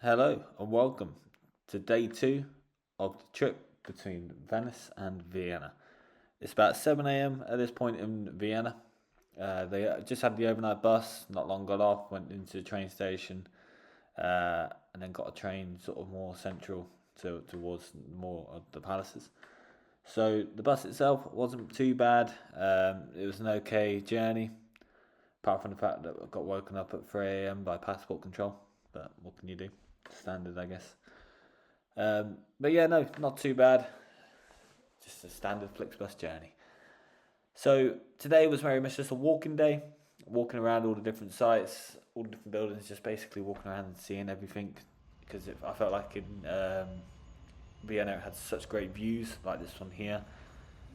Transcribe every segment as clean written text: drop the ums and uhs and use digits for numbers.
Hello and welcome to day two of the trip between Venice and Vienna. It's about 7 a.m. at this point in Vienna. They just had the overnight bus, not long got off, went into the train station, and then got a train sort of more central towards more of the palaces. So the bus itself wasn't too bad. It was an okay journey, apart from the fact that I got woken up at 3 a.m. by passport control. But what can you do? Standard, I guess. But yeah, no, not too bad. Just a standard Flixbus journey. So today was very much just a walking day, walking around all the different sites, all the different buildings, just basically walking around and seeing everything. Because I felt like in Vienna it had such great views, like this one here.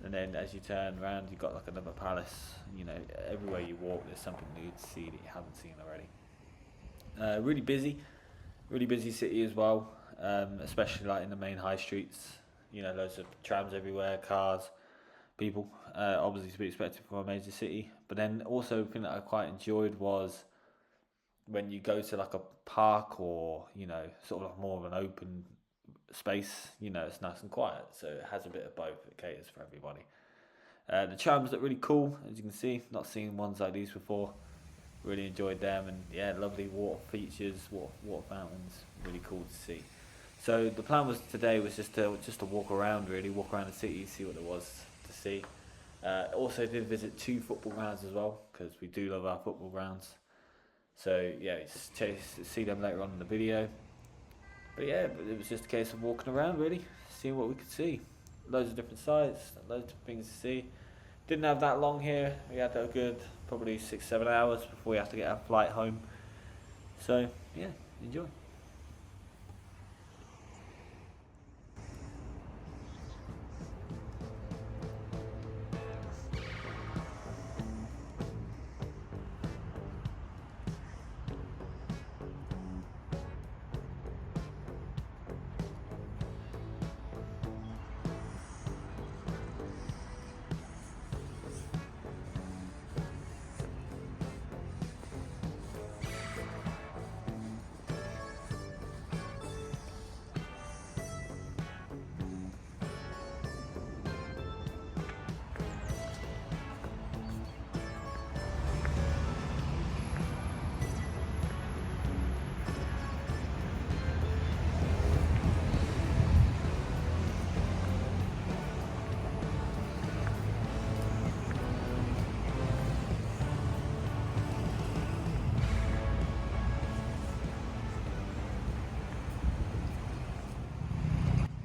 And then as you turn around, you've got like another palace. You know, everywhere you walk, there's something new to see that you haven't seen already. Really busy city as well, especially like in the main high streets. You know, loads of trams everywhere, cars, people. Obviously to be expected from a major city. But then also the thing that I quite enjoyed was when you go to like a park or, you know, sort of like more of an open space, you know, it's nice and quiet. So it has a bit of both. It caters for everybody. The trams look really cool, as you can see. Not seen ones like these before. Really enjoyed them, and yeah, lovely water features, water fountains, really cool to see. So the plan was today was just to walk around, really walk around the city, see what there was to see. Also did visit two football grounds as well, because we do love our football grounds. So yeah, see them later on in the video. But yeah, it was just a case of walking around, really, seeing what we could see. Loads of different sites, loads of things to see. Didn't have that long here. We had a good probably 6-7 hours before we have to get our flight home. So yeah, enjoy.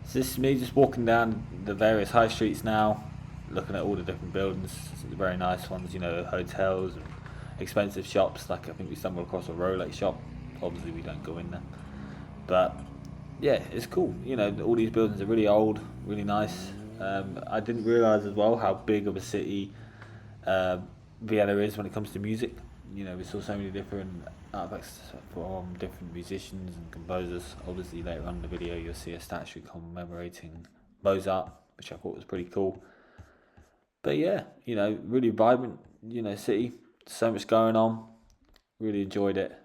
So this is me just walking down the various high streets now, looking at all the different buildings, the very nice ones, you know, hotels and expensive shops. Like I think we stumbled across a Rolex shop. Obviously we don't go in there, but yeah, it's cool. You know, all these buildings are really old, really nice. I didn't realise as well how big of a city uh, Vienna is when it comes to music. You know, we saw so many different artifacts from different musicians and composers. Obviously, later on in the video, you'll see a statue commemorating Mozart, which I thought was pretty cool. But yeah, you know, really vibrant, you know, city. So much going on. Really enjoyed it.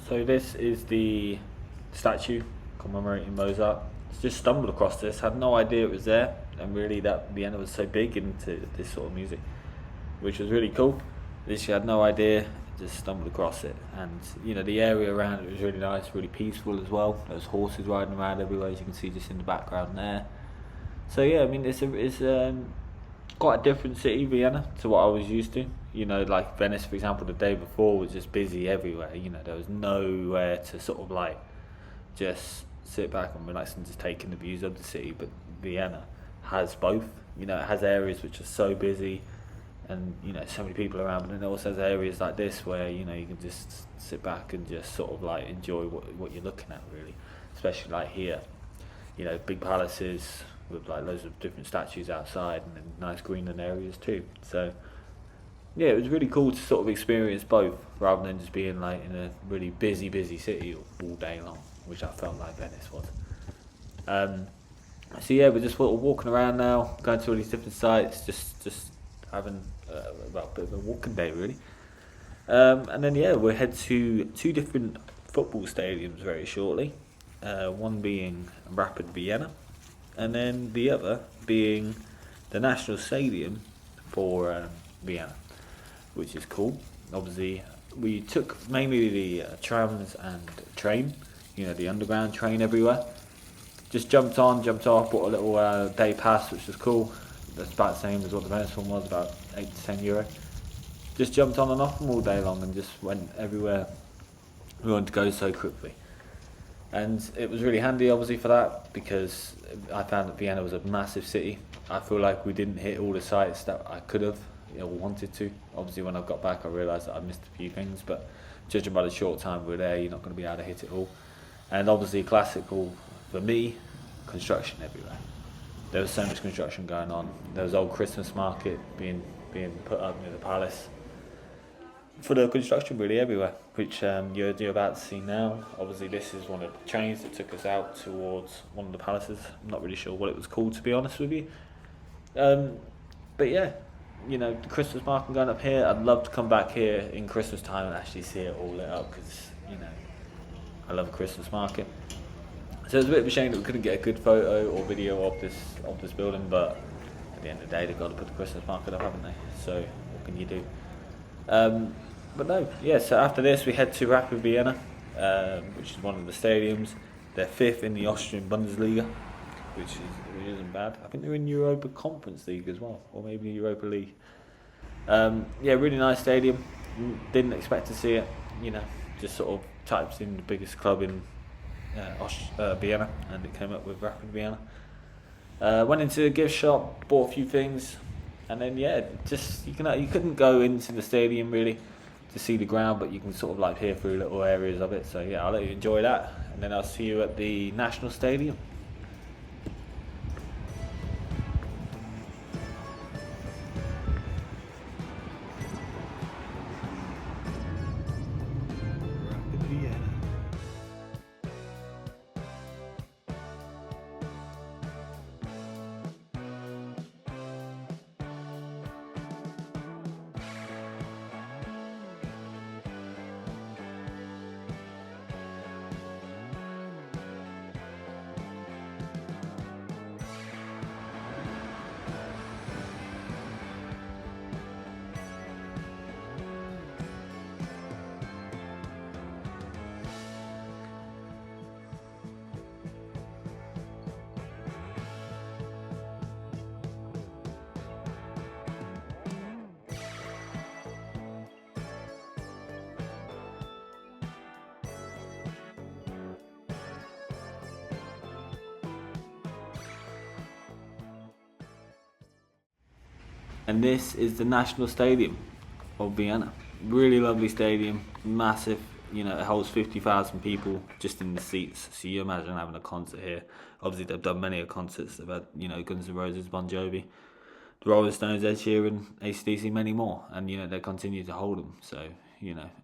So this is the statue commemorating Mozart. Just stumbled across this, had no idea it was there, and really that Vienna was so big into this sort of music, which was really cool. Literally had no idea, just stumbled across it, and you know the area around it was really nice, really peaceful as well. There's horses riding around everywhere, as you can see just in the background there. So yeah, I mean it's quite a different city, Vienna, to what I was used to. You know, like Venice, for example, the day before was just busy everywhere. You know, there was nowhere to sort of like just sit back and relax and just take in the views of the city. But Vienna has both. You know, it has areas which are so busy, and so many people around. But then also there's areas like this where you can just sit back and just sort of like enjoy what you're looking at, really, especially like here. Big palaces with like loads of different statues outside, and then nice greenland areas too. So yeah, it was really cool to sort of experience both, rather than just being like in a really busy city all day long, which I felt like Venice was. So yeah, we're just sort of walking around now, going to all these different sites, just having a bit of a walking day, really. And then yeah, we'll head to two different football stadiums very shortly. One being Rapid Vienna, and then the other being the National Stadium for Vienna, which is cool. Obviously, we took mainly the trams and train, the underground train everywhere. Just jumped on, jumped off, bought a little day pass, which was cool. That's about the same as what the Venice one was, about €8 to €10. Just jumped on and off them all day long and just went everywhere we wanted to go so quickly. And it was really handy, obviously, for that, because I found that Vienna was a massive city. I feel like we didn't hit all the sites that I could have or wanted to. Obviously, when I got back, I realised that I missed a few things, but judging by the short time we were there, you're not going to be able to hit it all. And obviously, classical for me, construction everywhere. There was so much construction going on. There was old Christmas market being put up near the palace. For the construction really everywhere, which you're about to see now. Obviously this is one of the trains that took us out towards one of the palaces. I'm not really sure what it was called, to be honest with you. But yeah, the Christmas market going up here. I'd love to come back here in Christmas time and actually see it all lit up, because I love a Christmas market. So it's a bit of a shame that we couldn't get a good photo or video of this building, but at the end of the day they've got to put the Christmas market up, haven't they? So what can you do? But no, yeah, so after this we head to Rapid Vienna, which is one of the stadiums. They're fifth in the Austrian Bundesliga, which isn't bad. I think they're in Europa Conference League as well, or maybe Europa League. Yeah, really nice stadium. Didn't expect to see it, just sort of typed in the biggest club in Vienna, and it came up with Rapid Vienna. Went into the gift shop, bought a few things, and then yeah, just you couldn't go into the stadium really to see the ground, but you can sort of like peer through little areas of it. So yeah, I'll let you enjoy that, and then I'll see you at the National Stadium. Rapid Vienna. And this is the National Stadium of Vienna. Really lovely stadium, massive. It holds 50,000 people just in the seats. So you imagine having a concert here. Obviously, they've done many concerts. They've had, Guns N' Roses, Bon Jovi, the Rolling Stones, Ed Sheeran, AC/DC, many more. And they continue to hold them. So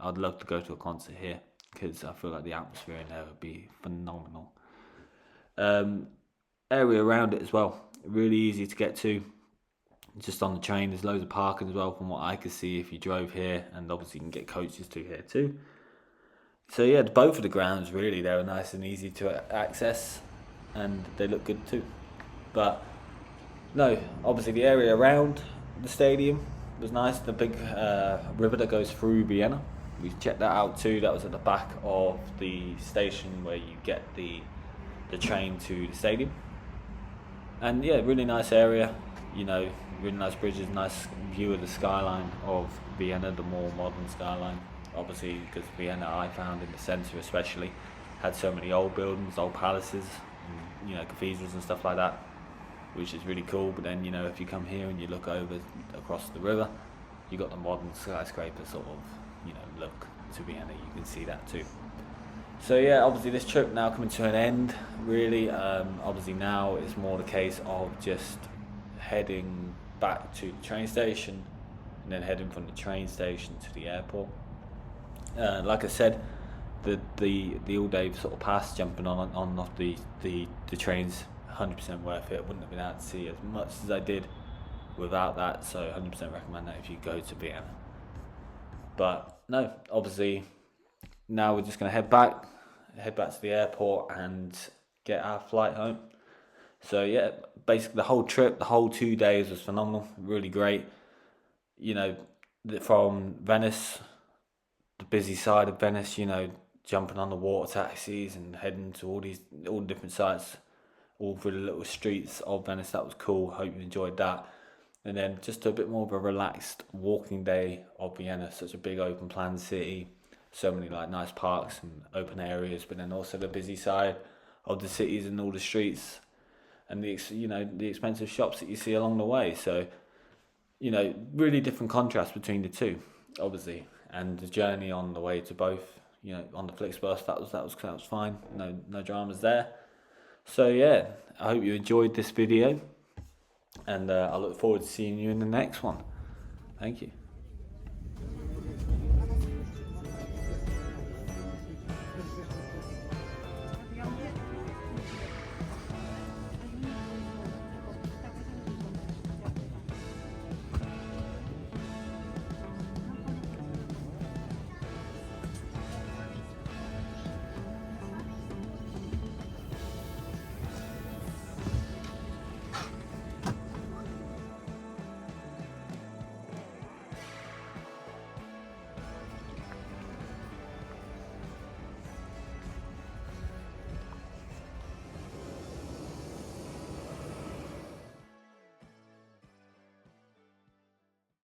I'd love to go to a concert here, because I feel like the atmosphere in there would be phenomenal. Area around it as well, really easy to get to. Just on the train, there's loads of parking as well, from what I could see if you drove here, and obviously you can get coaches to here too. So yeah, both of the grounds really, they were nice and easy to access, and they look good too. But no, obviously the area around the stadium was nice. The big river that goes through Vienna, we checked that out too. That was at the back of the station where you get the train to the stadium. And yeah, really nice area. Really nice bridges, nice view of the skyline of Vienna, the more modern skyline. Obviously, because Vienna, I found in the centre especially, had so many old buildings, old palaces, and, cathedrals and stuff like that, which is really cool. But then, if you come here and you look over across the river, you got the modern skyscraper sort of, look to Vienna. You can see that too. So yeah, obviously this trip now coming to an end. Really, obviously now it's more the case of just heading back to the train station, and then heading from the train station to the airport. Like I said, the all day sort of pass jumping on off the trains, 100% worth it. I wouldn't have been able to see as much as I did without that. So 100% recommend that if you go to Vienna. But no, obviously now we're just gonna head back to the airport and get our flight home. So yeah, basically the whole trip, the whole 2 days was phenomenal, really great. From Venice, the busy side of Venice, jumping on the water taxis and heading to all the different sites, all through the little streets of Venice. That was cool. Hope you enjoyed that. And then just a bit more of a relaxed walking day of Vienna. Such a big open plan city, so many like nice parks and open areas, but then also the busy side of the cities and all the streets and the expensive shops that you see along the way. So really different contrast between the two, obviously. And the journey on the way to both, on the Flixbus, that was fine. No dramas there. So yeah, I hope you enjoyed this video, and I look forward to seeing you in the next one. Thank you.